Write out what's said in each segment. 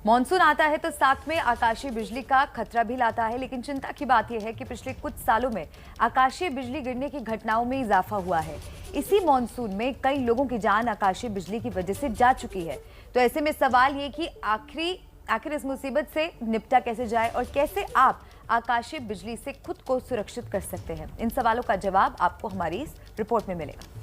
Monsoon आता है तो साथ में आकाशीय बिजली का खतरा भी लाता है, लेकिन चिंता की बात यह है कि पिछले कुछ सालों में आकाशीय बिजली गिरने की घटनाओं में इजाफा हुआ है। इसी मॉनसून में कई लोगों की जान आकाशीय बिजली की वजह से जा चुकी है। तो ऐसे में सवाल ये कि आखिर इस मुसीबत से निपटा कैसे जाए और कैसे आप आकाशीय बिजली से खुद को सुरक्षित कर सकते हैं। इन सवालों का जवाब आपको हमारी इस रिपोर्ट में मिलेगा।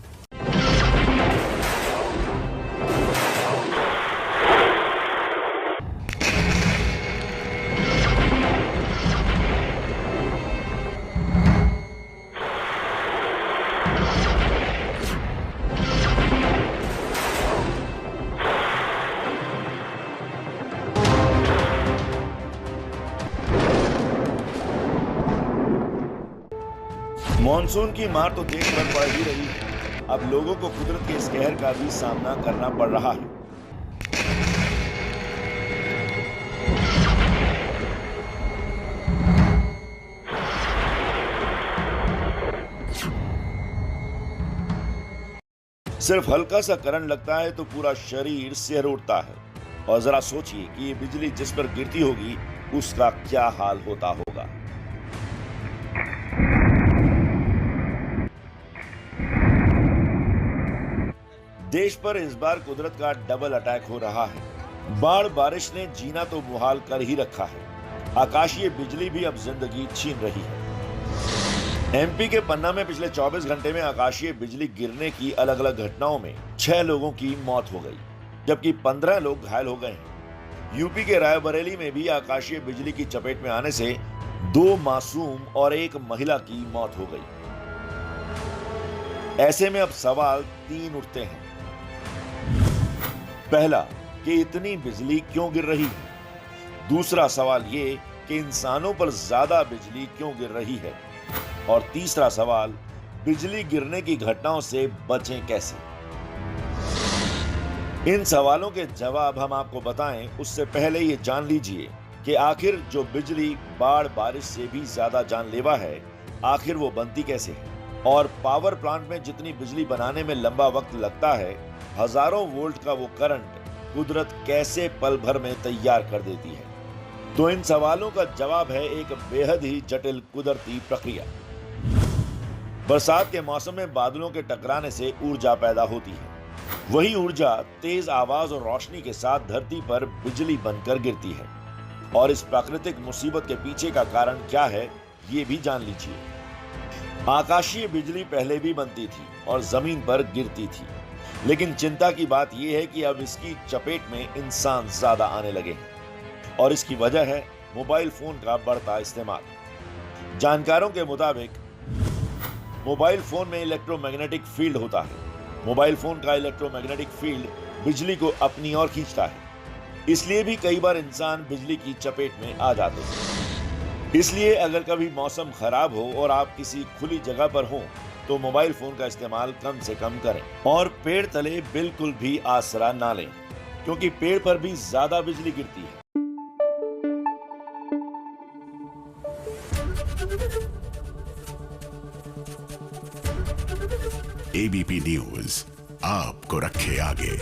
मॉनसून की मार तो देश भर पड़ ही रही है। अब लोगों को कुदरत के इस कहर का भी सामना करना पड़ रहा है। सिर्फ हल्का सा करंट लगता है तो पूरा शरीर सिहर उठता है। और जरा सोचिए कि ये बिजली जिस पर गिरती होगी उसका क्या हाल होता होगा। देश पर इस बार कुदरत का डबल अटैक हो रहा है। बाढ़ बारिश ने जीना तो मुहाल कर ही रखा है। आकाशीय बिजली भी अब जिंदगी छीन रही है। एमपी के पन्ना में पिछले 24 घंटे में आकाशीय बिजली गिरने की अलग अलग घटनाओं में 6 लोगों की मौत हो गई, जबकि 15 लोग घायल हो गए हैं। यूपी के रायबरेली में भी आकाशीय बिजली की चपेट में आने से 2 मासूम और 1 महिला की मौत हो गई। ऐसे में अब सवाल 3 उठते हैं। पहला, कि इतनी बिजली क्यों गिर रही है। दूसरा सवाल ये कि इंसानों पर ज्यादा बिजली क्यों गिर रही है। और तीसरा सवाल, बिजली गिरने की घटनाओं से बचें कैसे। इन सवालों के जवाब हम आपको बताएं उससे पहले ये जान लीजिए कि आखिर जो बिजली बाढ़ बारिश से भी ज्यादा जानलेवा है, आखिर वो बनती कैसे है। और पावर प्लांट में जितनी बिजली बनाने में लंबा वक्त लगता है, हजारों वोल्ट का वो करंट कुदरत कैसे पल भर में तैयार कर देती है। तो इन सवालों का जवाब है एक बेहद ही जटिल कुदरती प्रक्रिया। बरसात के मौसम में बादलों के टकराने से ऊर्जा पैदा होती है। वही ऊर्जा तेज आवाज और रोशनी के साथ धरती पर बिजली बनकर गिरती है। और इस प्राकृतिक मुसीबत के पीछे का कारण क्या है, ये भी जान लीजिए। आकाशीय बिजली पहले भी बनती थी और जमीन पर गिरती थी, लेकिन चिंता की बात यह है कि अब इसकी चपेट में इंसान ज्यादा आने लगे हैं। और इसकी वजह है मोबाइल फोन का बढ़ता इस्तेमाल। जानकारों के मुताबिक मोबाइल फोन में इलेक्ट्रोमैग्नेटिक फील्ड होता है। मोबाइल फोन का इलेक्ट्रोमैग्नेटिक फील्ड बिजली को अपनी ओर खींचता है। इसलिए भी कई बार इंसान बिजली की चपेट में आ जाते हैं। इसलिए अगर कभी मौसम खराब हो और आप किसी खुली जगह पर हों तो मोबाइल फोन का इस्तेमाल कम से कम करें। और पेड़ तले बिल्कुल भी आसरा ना लें, क्योंकि पेड़ पर भी ज्यादा बिजली गिरती है। एबीपी न्यूज आपको रखे आगे।